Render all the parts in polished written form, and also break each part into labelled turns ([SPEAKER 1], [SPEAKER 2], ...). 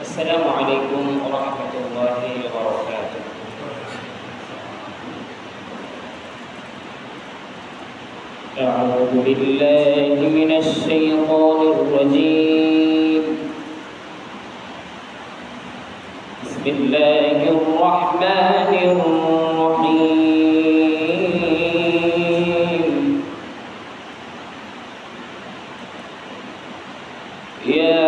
[SPEAKER 1] Assalamualaikum warahmatullahi wabarakatuh. A'udzu billahi minasy syaithanir rajim. Bismillahirrahmanirrahim. Ya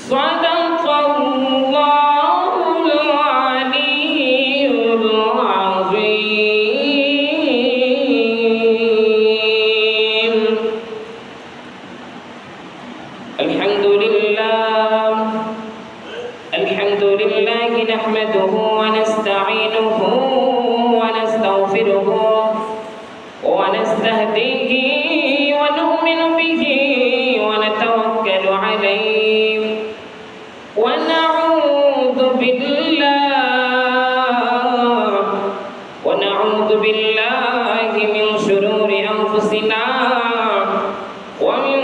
[SPEAKER 1] صدق الله العلي العظيم. الحمد لله نحمده ونستعينه ونستغفره ونستهديه ونؤمن به ونتوكل عليه ونعوذ بالله من شرور أنفسنا ومن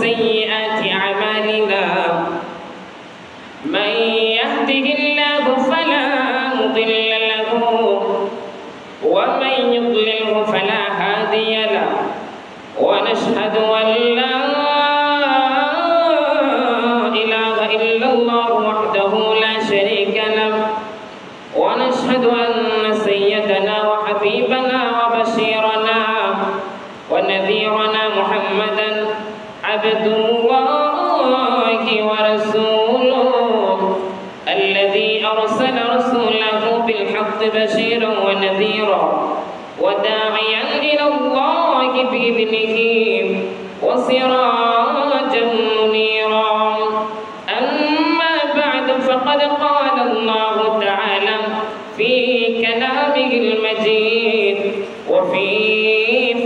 [SPEAKER 1] سيئات أعمالنا. من يهده الله فلا مضل له ومن يضلله فلا هادي له ونشهد أن لا إله إلا الله وحده لا شريك له ونشهد أن سيدنا وحبيبنا وبشيرنا ونذيرنا محمدا عبد الله ورسوله الذي أرسل رسوله بالحق بشيرا ونذيرا وداعيا إلى الله بإذنه وسراجا منيرا. أما بعد فقد قال الله تعالى في كلامه المجيد وفي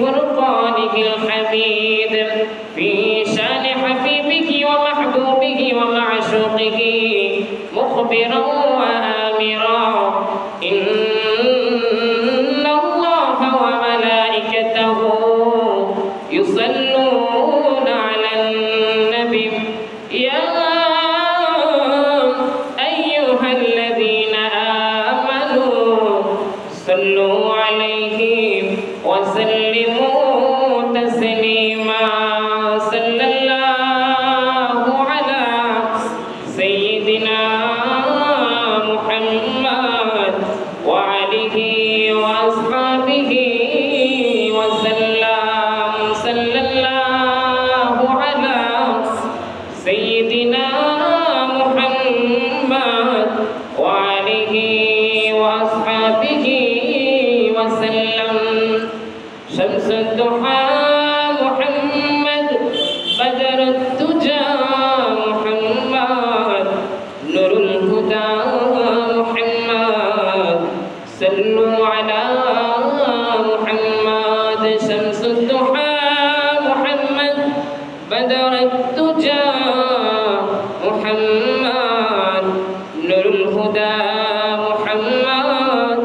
[SPEAKER 1] فرقانه الحميد في شان حبيبه ومحبوبه ومعشوقه مخبرا وآمرا إن الله وملائكته يصلون على النبي يا أيها الذين آمنوا صلوا عليه وسلموا تسليما. صلى الله على سيدنا محمد وعليه وأصحابه وسلم. صلى الله على سيدنا محمد وعليه وأصحابه وسلم. شمس الضحى محمد بدر الدجى محمد نور الهدى محمد صلوا على محمد. شمس الضحى محمد بدر الدجى محمد نور الهدى محمد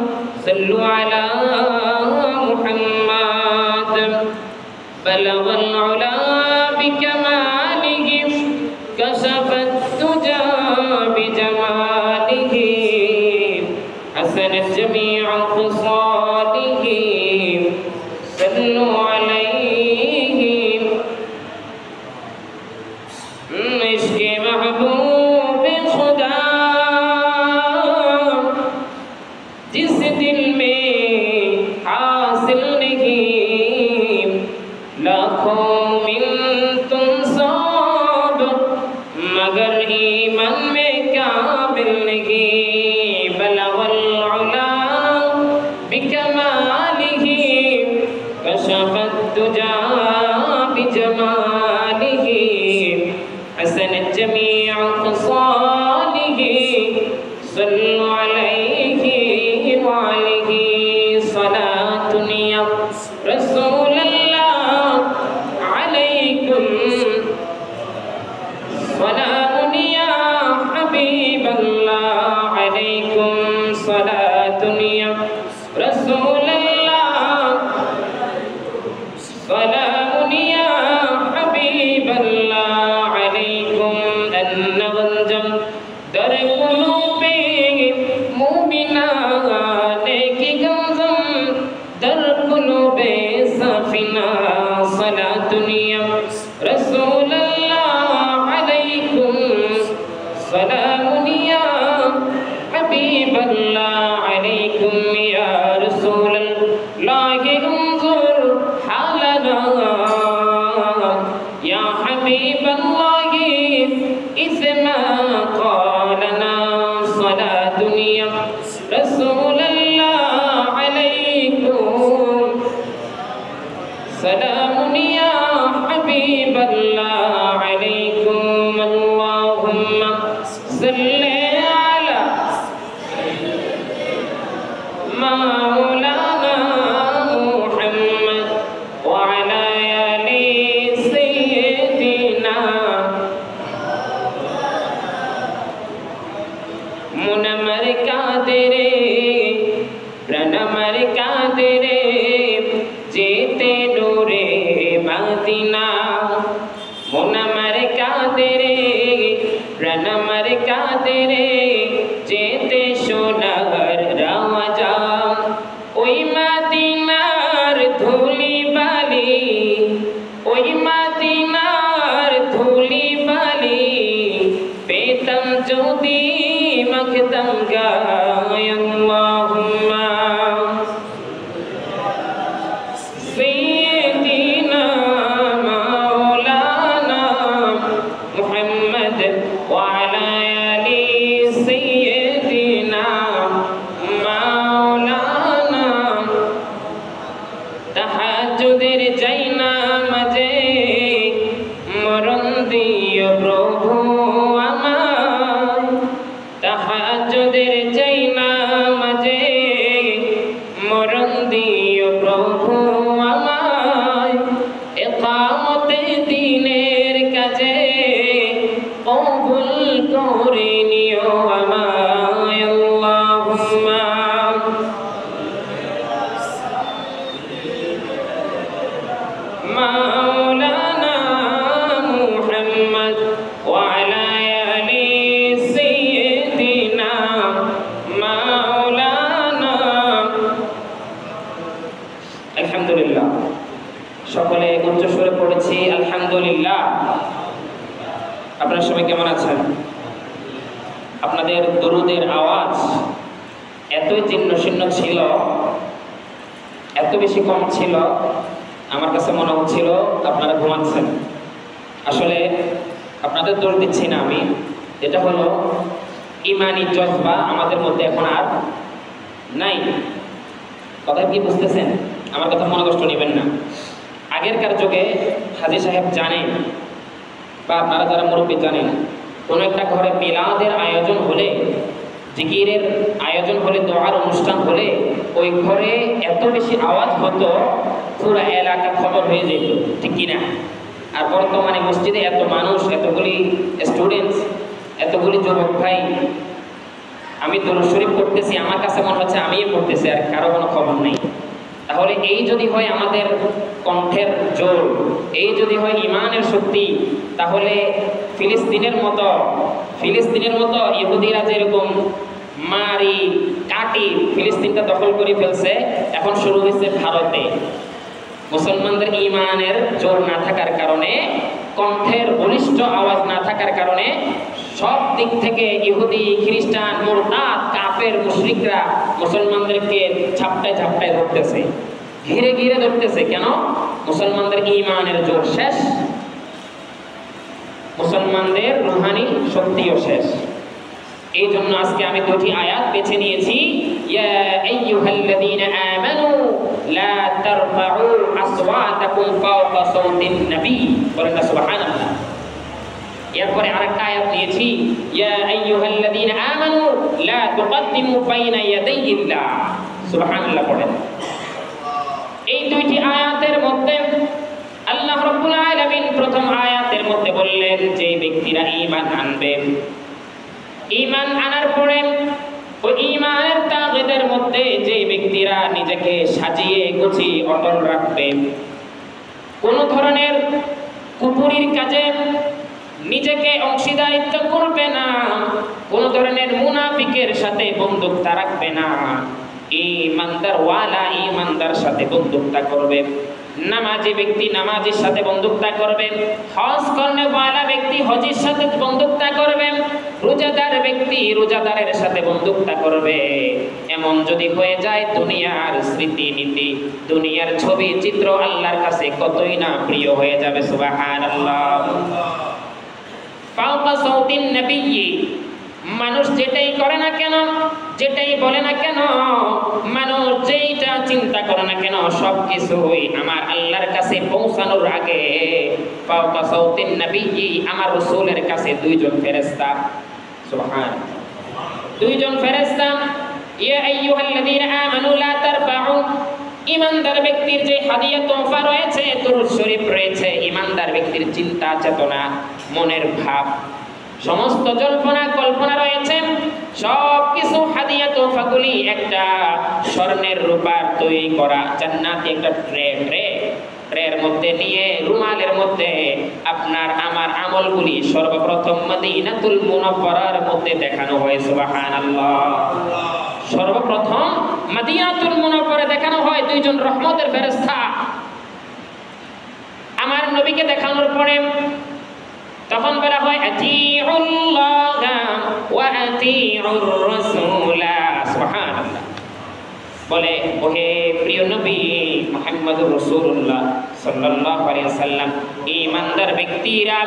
[SPEAKER 1] صلوا على محمد. بلغ العلا بكماله كشف الدجى بجماله حسنت جميع خصاله صلوا عليه. عشق محبوب خدا जिस दिल में हासिल नहीं लाखों मिल तुम सब मगर ईमान में काबिल नहीं. बलगल उला बिकमालिही कशफत दुजा बिजमालिही हसनत जमीअ खसालिही सल्लु अलैहि वालिही सलातुन या रसूलल्लाह अलैकुम सलामुन या हबीबल्लाह अलैकुम सलातुन या रसूलल्लाह सलामुन या हबीबल्लाह अलैकुम अन्नगंजम दर कुलूबे मुमिना नेकी गंजम दर कुलूबे सफिना सलातुन या रसूलल्लाह अलैकुम सलामुन या हबीबल्लाह अलैकुम या रसूलल्लाह उन्जुर हालना या हबीबल्लाह इस्मा সাল্লি আলা মাওলানা মুহাম্মদ ওয়া আলা আলি সাইয়্যিদিনা মুনাম্মার কাদেরে প্রাণামার কাদেরে যেতে নূরে মদিনা মুনাম্মার কাদেরে প্রাণামার কাদেরে যেতে সোনার রাজা ওই মদিনার ধুলি বালি ওই মদিনার ধুলি বালি পেতাম যদি মাখতাম গায় আল্লাহুম্মা সাইয়্যিদিনা মাওলানা মুহাম্মদ ওয়া আলা আলি সাইয়্যিদিনা মাওলানা তাহাজ্জুদের জায়নামাজে মরণ দিও প্রভু আমার তাহাজ্জুদের জায়নামাজে মরণ দিও প্রভু আমায় ইকামতে দ্বীনের কাজে কবুল করে নিও আমায় আল্লাহুম্মা মাওলানা মুহাম্মদ ওয়া আলা আলি সাইয়্যিদিনা মাওলানা আলহামদুলিল্লাহ সকলে উচ্চ স্বরে পড়েছি আলহামদুলিল্লাহ। আপনারা সবাই কেমন আছেন? আপনাদের দরুদের আওয়াজ এতই জীর্ণশীর্ণ ছিল, এত বেশি কম ছিল, আমার কাছে মনে হচ্ছিল আপনারা ঘুমাচ্ছেন। আসলে আপনাদের দোষ দিচ্ছি না আমি, এটা হলো ইমানি জজবা আমাদের মধ্যে এখন আর নাই। কথা কি বুঝতেছেন? আমার কথা মনে কষ্ট নেবেন না। আগেরকার যুগে হাজী সাহেব জানেন বা আপনারা যারা মুরব্বী জানেন, কোনো একটা ঘরে মিলাদের আয়োজন হলে, জিকিরের আয়োজন হলে, দোয়ার অনুষ্ঠান হলে ওই ঘরে এত বেশি আওয়াজ হতো পুরা এলাকা খবর হয়ে যেত, ঠিক কিনা? আর বর্তমানে মসজিদে এত মানুষ, এতগুলি স্টুডেন্টস, এতগুলি যুবক ভাই, আমি দরুদ শরীফ পড়তেছি, আমার কাছে মনে হচ্ছে আমিই পড়তেছি, আর কারো কোনো খবর নেই। তাহলে এই যদি হয় আমাদের কণ্ঠের জোর, এই যদি হয় ইমানের শক্তি, তাহলে ফিলিস্তিনের মতো ইহুদিরা যেরকম মারি কাটি ফিলিস্তিনটা দখল করে ফেলছে, এখন শুরু হয়েছে ভারতে। মুসলমানদের ইমানের জোর না থাকার কারণে, কণ্ঠের বলিষ্ঠ আওয়াজ না থাকার কারণে সব দিক থেকে ইহুদি, খ্রিস্টান, মুরতাদ, কাফের, মুশরিকরা মুসলমানদেরকে ঝাপটায় ঝাপটায় ধরতেছে, ঘিরে ঘিরে ধরতেছে। কেন? মুসলমানদের ইমানের জোর শেষ, মুসলমানদের রুহানি শক্তিও শেষ। এই জন্য আজকে আমি দুটি আয়াত বেছে নিয়েছি। ইয়া আইয়ুহাল্লাযীনা আমানু লা তারফাউ আসওয়াতাকুম ফাওকা সাওতিন নবী, বলেন না সুবহানাল্লাহ। এরপরে আরেকটা আয়াত নিয়েছি, ইয়া আইয়ুহাল্লাযীনা আমানু লা তুকদ্দিমু বাইনা ইয়াদাইল্লাহ, সুবহানাল্লাহ পড়েন। এই দুইটি আয়াতের মধ্যে আল্লাহ রাব্বুল আলামিন প্রথম আয়াতের মধ্যে বললেন যে ব্যক্তিরা ঈমান আনবে, ঈমান আনার পরে ওই ঈমানের তাগিদের মধ্যে যে ব্যক্তিরা নিজেকে সাজিয়ে গুছিয়ে অটল রাখবে, কোন ধরনের কুফরির কাজে নিজেকে অংশীদারিত্ব করবে না, কোন ধরনের মুনাফিকের সাথে বন্ধুত্ব রাখবে না, ঈমানদার ওয়ালা ঈমানদার সাথে বন্ধুত্ব করবে, নামাজি ব্যক্তি নামাজির সাথে বন্ধুত্ব করবে, হজ করনে ওয়ালা ব্যক্তি হজের সাথে বন্ধুত্ব করবে, রোজাদার ব্যক্তি রোজাদারের সাথে বন্ধুত্ব করবে। এমন যদি হয়ে যায়, দুনিয়ার স্মৃতি নীতি, দুনিয়ার ছবি চিত্র আল্লাহর কাছে কতই না প্রিয় হয়ে যাবে। সুবহানাল্লাহ। ফাওকা সাওতিন নবী, মানুষ যেটাই করে না কেন, যেটাই বলে না কেন, মানুষ যেইটা চিন্তা করে না কেন, সব কিছুই আমার আল্লাহর কাছে পৌঁছানোর আগে ফাওকা সাওতিন নবী, আমার রাসূলের কাছে দুইজন ফেরেশতা, সুবহানাল্লাহ। দুইজন ফেরেশতা, ইয়া আইয়ুহাল্লাযীনা আমানু লা তারফাউ, ঈমানদার ব্যক্তির যে হাদিয়া তোহফা রয়েছে, দুরূদ শরীফ রয়েছে, ঈমানদার ব্যক্তির চিন্তা চেতনা, মনের ভাব, সমস্ত জল্পনা কল্পনা রয়েছে, সব কিছু হাদিয়া তোহফাগুলি একটা স্বর্ণের রূপার তৈরি করা জান্নাতি একটা ট্রের মধ্যে নিয়ে, রুমালের মধ্যে আপনার আমার আমলগুলি সর্বপ্রথম মদিনাতুল মুনাওয়ারার মধ্যে দেখানো হয়। সুবহানাল্লাহ। সর্বপ্রথম মদিনাতুল মুনাওয়ারা দেখানো হয় দুইজন রহমতের ফেরেশতা। আমার নবীকে দেখানোর পরে তখন বলা হয় আতিউল্লাহ ওয়া আতিউর রাসূলা। সুবহানাল্লাহ। বলে, ওহে প্রিয় নবী মুহাম্মদুর রাসূলুল্লাহ সাল্লাল্লাহু আলাইহি ওয়াসাল্লাম, ঈমানদার ব্যক্তিরা,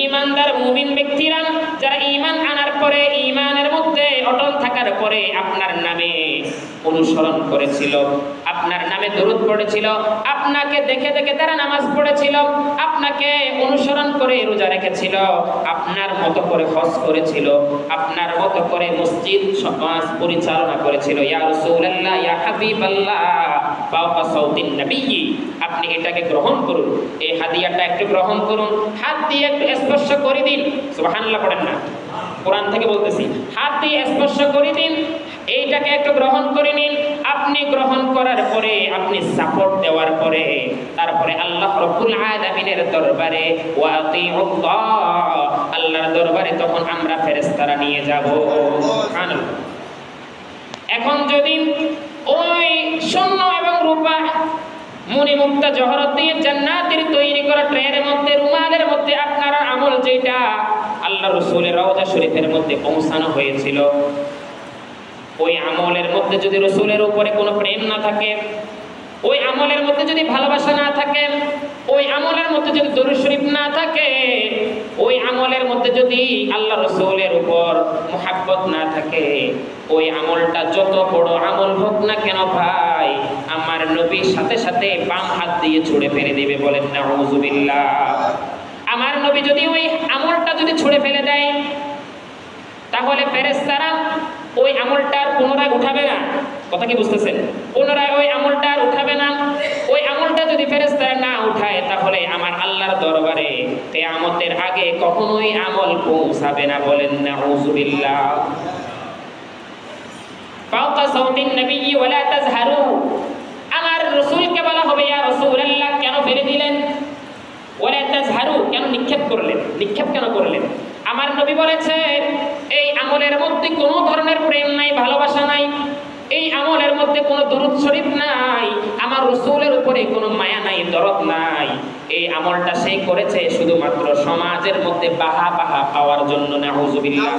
[SPEAKER 1] ঈমানদার মুমিন ব্যক্তিরা যারা ঈমান আনার পরে, ঈমানের মধ্যে অটল থাকার পরে আপনার নামে অনুসরণ করেছিল, আপনার নামে দরুদ পড়েছিল, আপনাকে দেখে দেখে তারা নামাজ পড়েছিল, আপনাকে অনুসরণ করে রোজা রেখেছিল, আপনার মতো করে হজ করেছিল, আপনার মতো করে মসজিদ সমাজ পরিচালনা করেছিল। ইয়া রাসূলুল্লাহ, ইয়া হাবিবাল্লাহ, ফাওকা সাউতিন নবী, আপনি এটাকে গ্রহণ করুন, এই হাদিয়াটা একটু গ্রহণ করুন, হাত দিয়ে একটু স্পর্শ করে দিন। সুবহানাল্লাহ পড়েন না, কোরআন থেকে বলতেছি, হাত দিয়ে স্পর্শ করে দিন, এইটাকে একটু গ্রহণ করে নিন। আপনি গ্রহণ করার পরে, আপনি সাপোর্ট দেওয়ার পরে, তারপরে আল্লাহ রাব্বুল আলামিনের দরবারে, ওয়া আতিউল্লাহ, আল্লাহর দরবারে তখন আমরা ফেরেশতারা নিয়ে যাব। সুবহানাল্লাহ। এখন যদি ওই স্বর্ণ এবং রূপা মণিমুক্তা জহরত দিয়ে জান্নাতের তৈরি করা ট্রের মধ্যে, রুমালের মধ্যে আপনার আমল যেটা আল্লাহ রাসূলের রওজা শরীফের মধ্যে পৌঁছানো হয়েছিল, ওই আমলের মধ্যে যদি রাসূলের উপরে কোনো প্রেম না থাকে, ওই আমলের মধ্যে যদি ভালোবাসা না থাকে, ওই আমলের মধ্যে যদি দরুদ শরীফ না থাকে, ওই আমলের মধ্যে যদি আল্লাহ রাসূলের উপর মুহাব্বত না থাকে, ওই আমলটা যত বড় আমল হোক না কেন ভাই, আমার নবীর সাথে সাথে বাম হাত দিয়ে ছুঁড়ে ফেলে দেবে। বলেন নাউযুবিল্লাহ। আমার নবী যদি ওই আমলটা যদি ছুঁড়ে ফেলে দেয়, তাহলে ফেরেশতারা ওই আমলটার পুনরায় উঠাবে না। কথা কি বুঝতেছেন? পুনরায় ওই আমলটা আর উঠাবে না। ওই আমলটা যদি ফেরেশতারা না উঠায়, তাহলে আমার আল্লাহর দরবারে কিয়ামতের আগে কখনোই আমল পৌঁছাবে না। বলেন নাউযুবিল্লাহ। ফাওকা সাউতিন নবী ওয়ালা তাজহারু, আমার রাসূলকে বলা হবে, ইয়া রাসূলুল্লাহ, কেন ফেলে দিলেন? ওয়ালা তাজহারু, কেন নিক্ষেপ করলেন? নিক্ষেপ কেন করলেন? আমার নবী বলেছেন, এই আমলের মধ্যে কোনো ধরনের প্রেম নাই, ভালোবাসা নাই, এই আমলের মধ্যে কোনো দরুদ শরীফ নাই, আমার রাসূলের উপরে কোনো মায়া নাই, দরদ নাই। এই আমলটা সে করেছে শুধুমাত্র সমাজের মধ্যে বাহা পাওয়ার জন্য। নাউযুবিল্লাহ।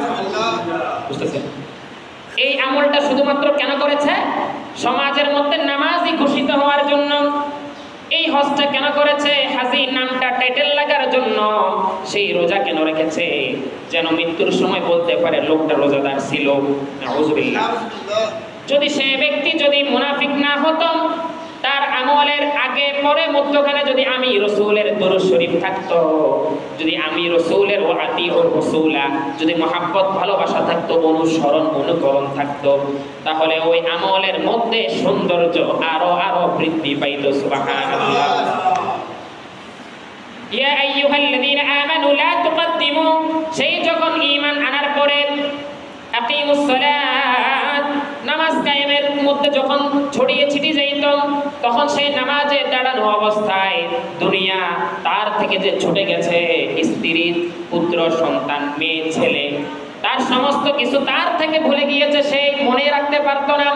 [SPEAKER 1] বুঝতেছেন? এই আমলটা শুধুমাত্র কেন করেছে? সমাজের মধ্যে নামাজি ঘোষিত হওয়ার জন্য। এই হজটা কেন করেছে? হাজী নামটা টাইটেল লাগার জন্য। সেই রোজা কেন রেখেছে? যেন মৃত্যুর সময় বলতে পারে লোকটা রোজাদার ছিল। নাউযুবিল্লাহ। যদি সে ব্যক্তি যদি মুনাফিক না হতো, তার আমলের আগে পরে মধ্যখানে যদি আমি রাসূলের দরুদ শরীফ থাকতো, যদি আমি রাসূলের ওয়া আতিউর রাসূলা, যদি মহব্বত ভালোবাসা থাকতো, অনুসরণ অনুকরণ থাকতো, তাহলে ওই আমলের মধ্যে সৌন্দর্য আরো বৃদ্ধি পাইত। সুবহানাল্লাহ। ইয়া আইয়ুহাল্লাযীনা আমানু লা তুকদ্দিমু, সেই যখন ঈমান আনার পরে আকিমুস সালাত, নামাজ কায়েমের মধ্যে যখন ছড়িয়ে ছিটিয়ে যাইত, তখন সেই নামাজে দাঁড়ানো অবস্থায় দুনিয়া তার থেকে যে ছুটে গেছে, স্ত্রী, পুত্র, সন্তান, মেয়ে, ছেলে, তার সমস্ত কিছু তার থেকে ভুলে গিয়েছে, সে মনে রাখতে পারতো না।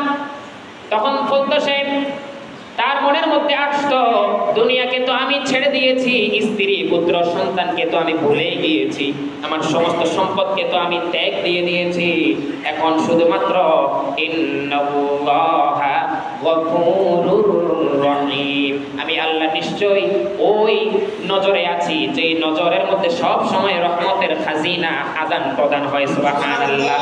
[SPEAKER 1] তখন বলতো সে, তার মনের মধ্যে আসতো, দুনিয়াকে তো আমি ছেড়ে দিয়েছি, স্ত্রী, পুত্র, সন্তানকে তো আমি ভুলে গিয়েছি, আমার সমস্ত সম্পদকে তো আমি ত্যাগ দিয়ে দিয়েছি, এখন শুধুমাত্র ইন্নাল্লাহা গফুরুর রহিম, আমি আল্লাহ নিশ্চয়ই ওই নজরে আছি, যে নজরের মধ্যে সব সময় রহমতের খাজিনা আদান প্রদান হয়। সুবহানাল্লাহ।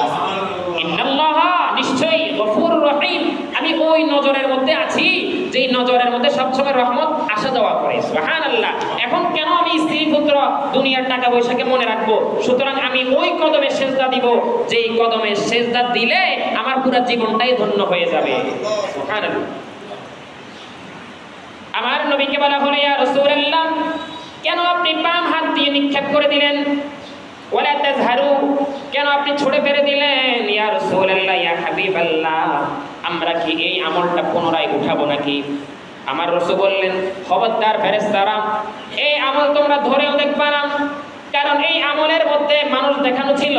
[SPEAKER 1] ইন্নাল্লাহা, নিশ্চয়ই, গফুরুর রহিম, আমি ওই নজরের মধ্যে আছি, যেই নজরের মধ্যে সবসময় রহমত আসা যাওয়া করে। সুবহানাল্লাহ। এখন কেন আমি স্ত্রী পুত্র দুনিয়ার টাকা পয়সাকে মনে রাখবো? সুতরাং আমি ওই কদমে সেজদা দিব যেই কদমে সেজদা দিলে আমার পুরো জীবনটাই ধন্য হয়ে যাবে। সুবহানাল্লাহ। আমার নবীকে বলা হলো, ইয়া রাসূলুল্লাহ, কেন আপনি বাম হাত দিয়ে নিক্ষেপ করে দিলেন? ওয়ালা তাজহারু, কেন আপনি ছুড়ে ফেলে দিলেন? ইয়া রাসূলুল্লাহ, ইয়া হাবিবাল্লাহ, আমরা কি এই আমলটা পুনরায় উঠাবো নাকি? আমার রাসূল বললেন, খবরদার ফেরেশতারা, এই আমল তোমরা ধরেও দেখবা না, কারণ এই আমলের মধ্যে মানুষ দেখানো ছিল,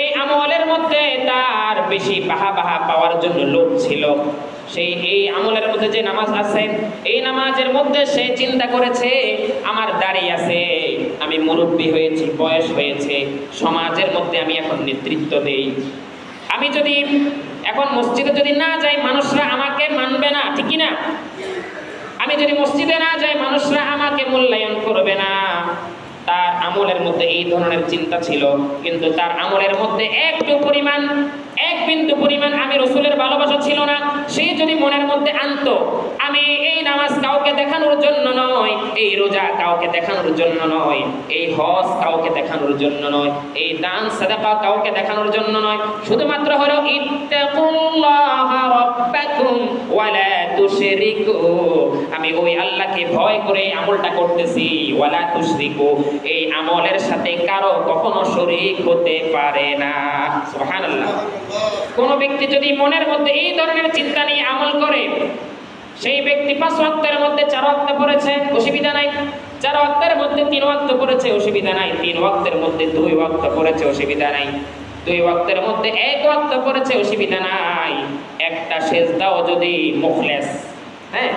[SPEAKER 1] এই আমলের মধ্যে তার বেশি বাহা পাওয়ার জন্য লোভ ছিল। সেই এই আমলের মধ্যে যে নামাজ আছে, এই নামাজের মধ্যে সে চিন্তা করেছে আমার দাড়ি আছে, আমি মুরব্বী হয়েছি, বয়স হয়েছে, সমাজের মধ্যে আমি এখন নেতৃত্ব দেই, আমি যদি এখন মসজিদে যদি না যাই মানুষরা আমাকে মানবে না, ঠিক কি না? আমি যদি মসজিদে না যাই মানুষরা আমাকে মূল্যায়ন করবে না। তার আমলের মধ্যে এই ধরনের চিন্তা ছিল, কিন্তু তার আমলের মধ্যে এক বিন্দু পরিমাণ আমি রাসূলের ভালোবাসা ছিল না। সে যদি মনের মধ্যে আনতো আমি এই নামাজ কাউকে দেখানোর জন্য নয়, এই রোজা কাউকে দেখানোর জন্য নয়, এই হজ কাউকে দেখানোর জন্য নয়, এই দান সাদাকা কাউকে দেখানোর জন্য নয়, শুধুমাত্র হলো ইত্তাকুল্লাহা রাব্বাকুম ওয়ালা তুশরিকু, আমি ওই আল্লাহকে ভয় করে আমলটা করতেছি, ওয়ালা তুশরিকু, এই আমলের সাথে কারো কখনো শরীক হতে পারে না। সুবহানাল্লাহ। কোন ব্যক্তি যদি মনের মধ্যে এই ধরনের চিন্তা নিয়ে আমল করে, সেই ব্যক্তি 5 ওয়াক্তের মধ্যে 4 ওয়াক্ত পড়েছে, অসুবিধা নাই, 4 ওয়াক্তের মধ্যে 3 ওয়াক্ত পড়েছে, অসুবিধা নাই, 3 ওয়াক্তের মধ্যে 2 ওয়াক্ত পড়েছে, অসুবিধা নাই, 2 ওয়াক্তের মধ্যে 1 ওয়াক্ত পড়েছে, অসুবিধা নাই। একটা সেজদাও যদি মুখলেস, হ্যাঁ,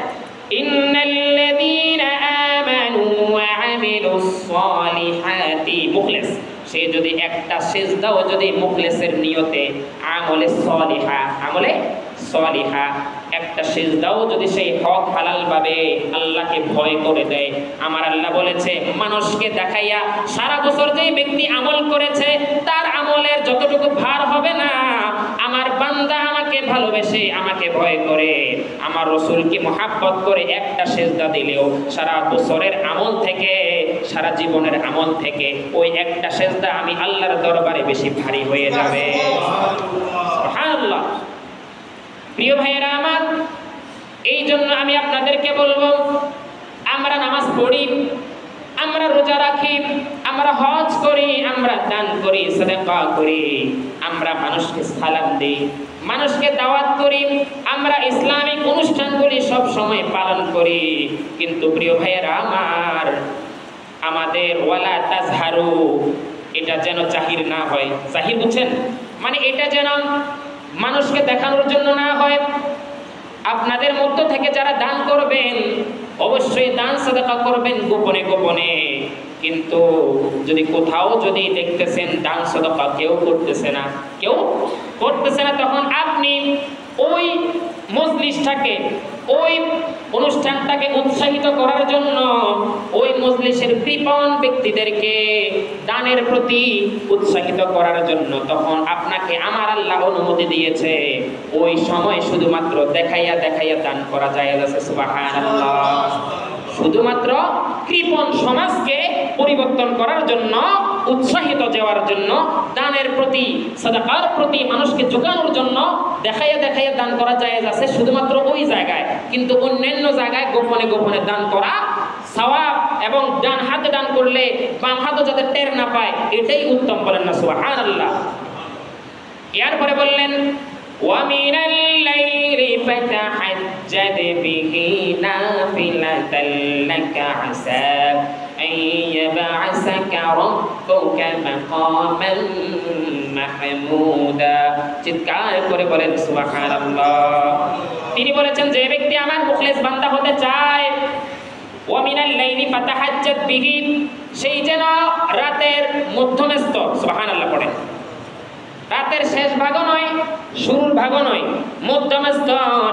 [SPEAKER 1] ইন্নাল্লাযীনা আমানু ওয়া আমিলুস সালিহাতি, মুখলেস, সে যদি একটা সেজদাও যদি মুখলেসের নিয়তে আমলে সলিহা একটা সেজদাও যদি সেই হক হালাল ভাবে আল্লাহকে ভয় করে দেয়, আমার আল্লাহ বলেছে মানুষকে দেখাইয়া সারা বছর যে ব্যক্তি আমল করেছে তার আমলের যতটুকু ভার হবে না, আমার বান্দা আমাকে ভালোবেসে আমাকে ভয় করে আমার রাসূলকে মহব্বত করে একটা সেজদা দিলেও সারা বছরের আমল থেকে, সারা জীবনের আমল থেকে ওই একটা সেজদা আমি আল্লাহর দরবারে বেশি ভারী হয়ে যাবে। সুবহানাল্লাহ। প্রিয় ভাইয়েরা আমার, এই জন্য আমি আপনাদেরকে বলবো, আমরা নামাজ পড়ি, আমরা রোজা রাখি, আমরা হজ করি, আমরা দান করি, সাদাকা করি, আমরা মানুষকে সালাম দিই, মানুষকে দাওয়াত করি, আমরা ইসলামিক অনুষ্ঠানগুলি সব সময় পালন করি, কিন্তু প্রিয় ভাইয়েরা আমার, আমাদের ওয়ালা তাজহারু, এটা যেন জাহির না হয়। জাহির বুঝছেন? মানে এটা যেন মানুষকে দেখানোর জন্য না হয়। আপনাদের মধ্য থেকে যারা দান করবেন অবশ্যই দান সাদাকা করবেন গোপনে গোপনে, কিন্তু যদি কোথাও যদি দেখতেছেন দান সাদাকা কেউ করতেছে না, তখন আপনি ওই মজলিসটাকে, ওই অনুষ্ঠানটাকে উৎসাহিত করার জন্য ওই মজলিসের কৃপণ ব্যক্তিদেরকে দানের প্রতি উৎসাহিত করার জন্য তখন আপনাকে আমার আল্লাহ অনুমতি দিয়েছে ওই সময় শুধুমাত্র দেখাইয়া দান করা যায়। সুবহানাল্লাহ। শুধুমাত্র কৃপণ সমাজকে পরিবর্তন করার জন্য, উৎসাহিত দেওয়ার জন্য, দানের প্রতি, সাদাকার প্রতি মানুষকে যোগানোর জন্য দেখাইয়া দান করা যায় আছে শুধুমাত্র ওই জায়গায়, কিন্তু অন্যান্য জায়গায় গোপনে দান করা সওয়াব, এবং ডান হাতে দান করলে বাম হাতও যাতে টের না পায় এটাই উত্তম। বলেন না সুবহানাল্লাহ। এরপরে বললেন وَمِنَ اللَّيْلِ فَتَهَجَّدْ بِهِ نَافِلَةً لَكَ عَسَىٰ أَن يَبْعَثَكَ رَبُّكَ مَقَامًا مَحْمُودًا। চিৎকার করে বলেন সুবহানাল্লাহ। তিনি বলেছেন যে ব্যক্তি আমার মুখলেস বান্দা হতে চায়, وَمِنَ اللَّيْلِ فَتَهَجَّدْ بِهِ, সেই যেন রাতের মধ্যম স্তর, সুবহানাল্লাহ পড়ে, রাতের শেষ ভাগও নয়, শুরুর ভাগও নয়, মধ্যম স্তর,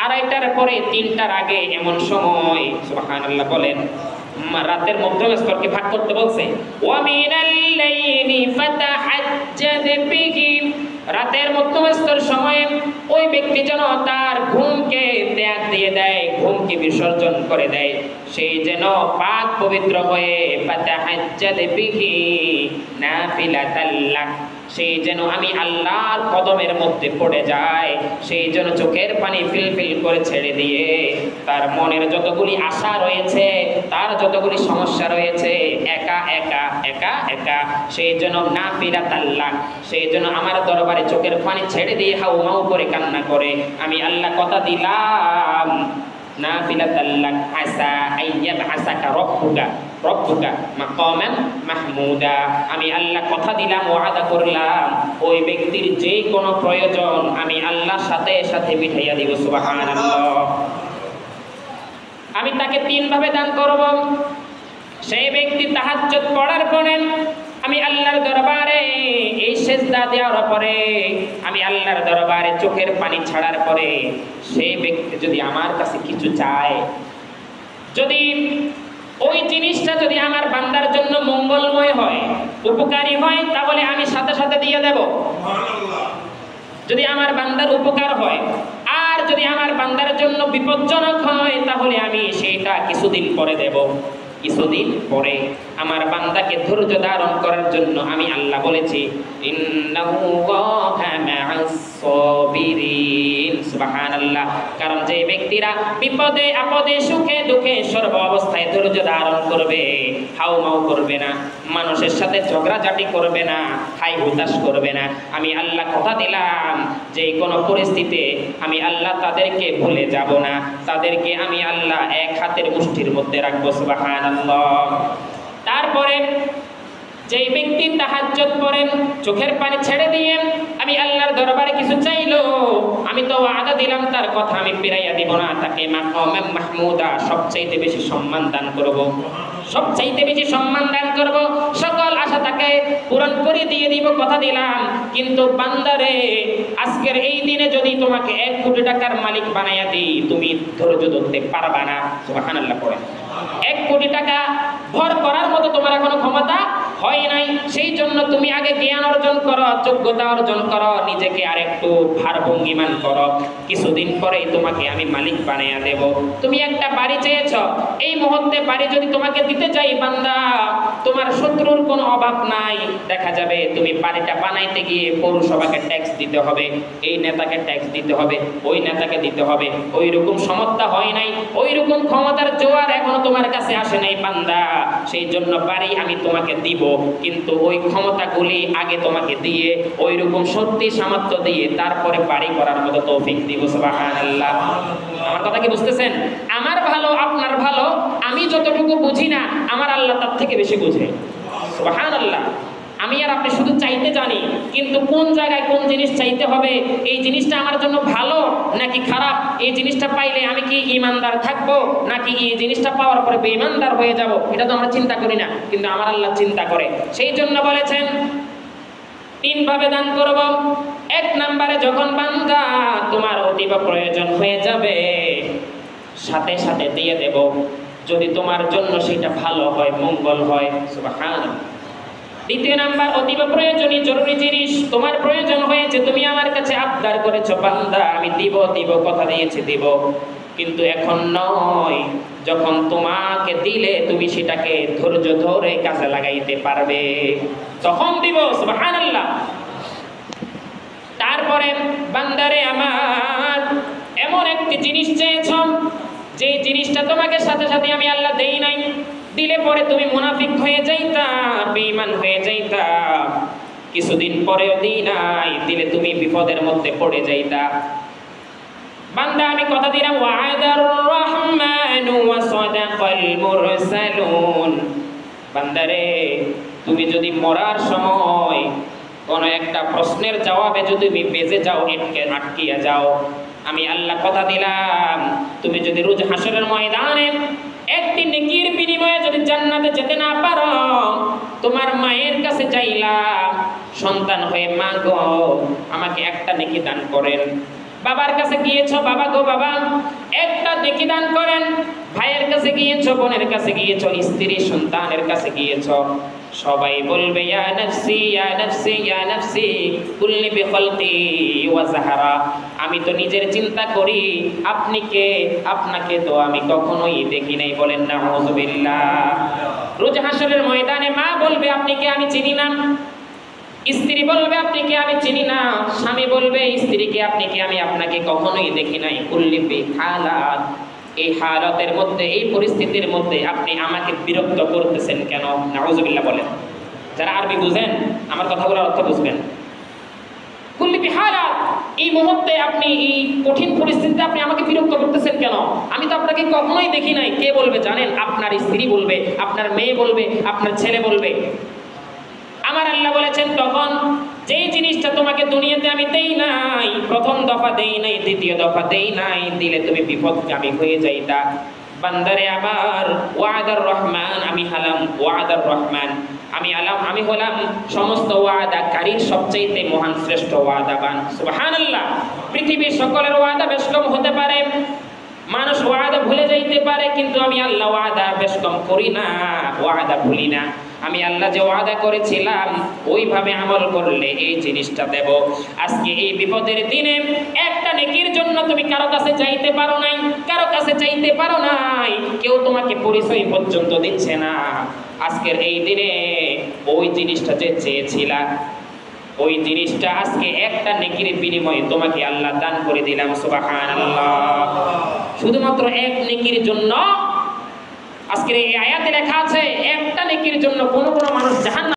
[SPEAKER 1] 2:30টার পরে 3টার আগে এমন সময়, সুবহানাল্লাহ বলেন, রাতের মধ্যম স্তরকে ভাগ করতে বলছে। ওয়ামিনাল লাইলি ফাতাহাজ্জাদ বিহি, রাতের মধ্যম স্তর সময়ে ওই ব্যক্তি যেন তার ঘুমকে ত্যাগ দিয়ে দেয়, ঘুমকে বিসর্জন করে দেয়, সেই যেন পাক পবিত্র হয়ে ফাতাহাজ্জাদ বিহি নাফিলাতাল লাক, সেই যেন আমি আল্লাহর কদমের মধ্যে পড়ে যায়, সেই যেন চোখের পানি ফিলফিল করে ছেড়ে দিয়ে তার মনের যতগুলি আশা রয়েছে, তার যতগুলি সমস্যা রয়েছে, একা একা একা একা সেই যেন নাফিলাতাল লাক, সেই যেন আমার দরবারে চোখের পানি ছেড়ে দিয়ে হাউমাউ করে কান্না করে। আমি আল্লাহ কথা দিলাম নাফিলাতাল লাক আসা আইয়াবআসাকা রব্বুকা মাকামান মাহমুদা, আমি আল্লাহ কথা দিলাম, ওয়াদা করলাম, ওই ব্যক্তির যে কোনো প্রয়োজন আমি আল্লাহর সাথে সাথে মিটাইয়া দিব। সুবহানাল্লাহ। আমি তাকে তিন ভাবে দান করব। সেই ব্যক্তি তাহাজ্জুদ পড়ার পরে আমি আল্লাহর দরবারে এই সেজদা দেওয়ার পরে, আমি আল্লাহর দরবারে চোখের পানি ছাড়ার পরে, সেই ব্যক্তি যদি আমার কাছে কিছু চায়, যদি ওই জিনিসটা যদি আমার বান্দার জন্য মঙ্গলময় হয়, উপকারী হয়, তাহলে আমি সাথে সাথে দিয়ে দেব। যদি আমার বান্দার উপকার হয়, আর যদি আমার বান্দার জন্য বিপজ্জনক হয়, তাহলে আমি সেইটা কিছুদিন পরে দেব। কিছুদিন পরে আমার বান্দাকে ধৈর্য ধারণ করার জন্য আমি আল্লাহ বলেছি ইন্নাহু ওয়া মা'আস সাবিরিন। সুবহানাল্লাহ। কারণ যে ব্যক্তিরা বিপদে আপদে সুখে দুঃখে সর্ব অবস্থায় ধৈর্য ধারণ করবে, হাউমাউ করবে না, মানুষের সাথে ঝগড়াঝাটি করবে না, হাই হুতাশ করবে না, আমি আল্লাহ কথা দিলাম যে কোনো পরিস্থিতিতে আমি আল্লাহ তাদেরকে ভুলে যাব না, তাদেরকে আমি আল্লাহ এক হাতের মুষ্টির মধ্যে রাখবো। সুবহানাল্লাহ। তারপরে যেই ব্যক্তি তাহাজ্জুদ পড়ে চোখের পানি ছেড়ে দিয়ে আমি আল্লাহর দরবারে কিছু চাইলো, আমি তো ওয়াদা দিলাম তার কথা আমি ফিরাইয়া দিব না, তাকে মাকাম মাহমুদা সবচাইতে বেশি সম্মান দান করব, সবচাইতে বেশি সম্মান দান করব, সকল আশা তাকে পূরণ করে দিয়ে দিব, কথা দিলাম। কিন্তু বান্দারে, আজকের এই দিনে যদি তোমাকে 1 কোটি টাকার মালিক বানাইয়া দিই, তুমি ধৈর্য ধরতে পারবা না। সুবহানাল্লাহ পড়ে। 1 কোটি টাকা ভর করার মতো তোমার এখনো ক্ষমতা হয় নাই, সেই জন্য তুমি আগে জ্ঞান অর্জন করো, যোগ্যতা অর্জন করো, নিজেকে আর একটু ভারভঙ্গিমান করো, কিছুদিন পরেই তোমাকে আমি মালিক বানাইয়া দেব। তুমি একটা বাড়ি চেয়েছ, এই মুহূর্তে বাড়ি যদি তোমাকে দিতে চাই বান্দা, তোমার শত্রুর কোনো অভাব নাই, দেখা যাবে তুমি বাড়িটা বানাইতে গিয়ে পৌরসভাকে ট্যাক্স দিতে হবে, এই নেতাকে ট্যাক্স দিতে হবে, ওই নেতাকে দিতে হবে, ওই রকম সমর্থা হয় নাই, ওই রকম ক্ষমতার জোয়ার এখনো তোমার কাছে আসে নাই বান্দা, সেই জন্য বাড়ি আমি তোমাকে দিব, কিন্তু ওই ক্ষমতাগুলি আগে তোমাকে দিয়ে, ওই রকম শক্তি সামর্থ্য দিয়ে তারপরে বাড়ি করার মতো তৌফিক দিব। সুবহানাল্লাহ। আমার কথা কি বুঝতেছেন? আমার ভালো আপনার ভালো আমি যতটুকু বুঝি না, আমার আল্লাহ তার থেকে বেশি বুঝে। সুবহানাল্লাহ। আমি আর আপনি শুধু চাইতে জানি, কিন্তু কোন জায়গায় কোন জিনিস চাইতে হবে, এই জিনিসটা আমার জন্য ভালো নাকি খারাপ, এই জিনিসটা পাইলে আমি কি ঈমানদার থাকবো নাকি এই জিনিসটা পাওয়ার পরে বেঈমানদার হয়ে যাব, এটা তো আমরা চিন্তা করি না, কিন্তু আমার আল্লাহ চিন্তা করে। সেই জন্য বলেছেন 3 ভাবে দান করব। 1 নম্বরে যখন বান্দা তোমার অতীব প্রয়োজন হয়ে যাবে, সাথে সাথে দিয়ে দেব, যদি তোমার জন্য সেটা ভালো হয়, মঙ্গল হয়। সুবহানাল্লাহ। 2 নাম্বার, অতীব প্রয়োজনীয় জরুরি জিনিস তোমার প্রয়োজন হয়েছে, তুমি আমার কাছে আবদার করেছো বান্দা, আমি দিব দিব, কথা দিয়েছি দিব, কিন্তু এখন নয়, যখন তোমাকে দিলে তুমি সেটাকে ধৈর্য ধরে কাজে লাগাইতে পারবে, তখন দিব। সুবহানাল্লাহ। তারপরে বান্দারে আমার এমন একটি জিনিস চেয়েছো, যে জিনিসটা তোমাকে সাথে সাথে আমি আল্লাহ দেই নাই, দিলে পরে তুমি মুনাফিক হয়ে যাইতা, বেঈমান হয়ে যাইতা, কিছুদিন পরেও দিই নাই, দিলে তুমি বিপদের মধ্যে পড়ে যাইতা। বান্দা আমি কথা দিলাম, ওয়া'দার রহমানু ওয়া সাদাকাল মুরসালুন, বান্দারে তুমি যদি মরার সময় কোন একটা প্রশ্নের জবাবে যদি তুমি বেঁচে যাও, আটকিয়া যাও, আমি আল্লাহ কথা দিলাম, তুমি যদি রোজ হাসরের ময়দানে একটি নেকির বিনিময়ে যদি জান্নাতে যেতে না পারো, তোমার মায়ের কাছে চাইলা সন্তান হয়ে, মা গো আমাকে একটা নেকি দান করেন, বাবার কাছে গিয়েছো, বাবা গো বাবা একটা নেকি দান করেন, ভাইয়ের কাছে গিয়েছো, বোনের কাছে গিয়েছো, স্ত্রী সন্তানের কাছে গিয়েছো, সবাই বলবে ইয়া নাফসি ইয়া নাফসি ইয়া নাফসি কুল্লি বিখালকি ওয়া যাহরা। আমি তো নিজের চিন্তা করি, আপনি কে? আপনাকে তো আমি কখনোই দেখি নাই। বলেন নাউযুবিল্লাহ। রোজ হাসরের ময়দানে মা বলবে আপনি কে? আমি চিনি না। স্ত্রী বলবে আপনি কে? আমি চিনি না। স্বামী বলবে স্ত্রীকে আপনি কে? আমি আপনাকে কখনোই দেখি নাই। কুল্লি বিহালাত, এই হালাতের মধ্যে, এই পরিস্থিতির মধ্যে আপনি আমাকে বিরক্ত করতেছেন কেন? নাউযুবিল্লাহ বলেন। যারা আরবি বুঝেন আমার কথাগুলোর অর্থ বুঝবেন। কুল্লি বিহালাত, এই মুহূর্তে আপনি, এই কঠিন পরিস্থিতিতে আপনি আমাকে বিরক্ত করতেছেন কেন? আমি তো আপনাকে কখনোই দেখি নাই। কে বলবে জানেন? আপনার স্ত্রী বলবে, আপনার মেয়ে বলবে, আপনার ছেলে বলবে। আমার আল্লাহ বলেছেন তখন যেই জিনিসটা তোমাকে দুনিয়াতে আমি দেই নাই, প্রথম দফা দেই নাই, দ্বিতীয় দফা দেই নাই, দিলে তুমি বিপদগামী হয়ে যাইতা। বান্দারে আমার ওয়াদার রহমান, আমি হলাম ওয়াদার রহমান, আমি হলাম সমস্ত ওয়াদাকারীর সবচেয়ে মহান শ্রেষ্ঠ ওয়াদাবান। সুবহানাল্লাহ। পৃথিবীর সকলের ওয়াদা বেশ কম হতে পারে, মানুষ ওয়াদা ভুলে যাইতে পারে, কিন্তু আমি আল্লাহ ওয়াদা বেশ কম করি না, ওয়াদা ভুলি না। আমি আল্লাহ যে ওয়াদা করেছিলাম ওইভাবে আমল করলে এই জিনিসটা দেব। আজকে এই বিপদের দিনে একটা নেকির জন্য তুমি কারো কাছে চাইতে পারো নাই, কারো কাছে চাইতে পারো নাই, কেউ তোমাকে পরিচয় পর্যন্ত দিচ্ছে না। আজকের এই দিনে ওই জিনিসটা যে চেয়েছিলা, ওই জিনিসটা আজকে একটা নেকির বিনিময়ে তোমাকে আল্লাহ দান করে দিলাম। সুবহানাল্লাহ। শুধুমাত্র এক নেকির জন্য, আজকের এই আয়াতে লেখা আছে একটা নেকির জন্য কোন মানুষ জাহান্নামে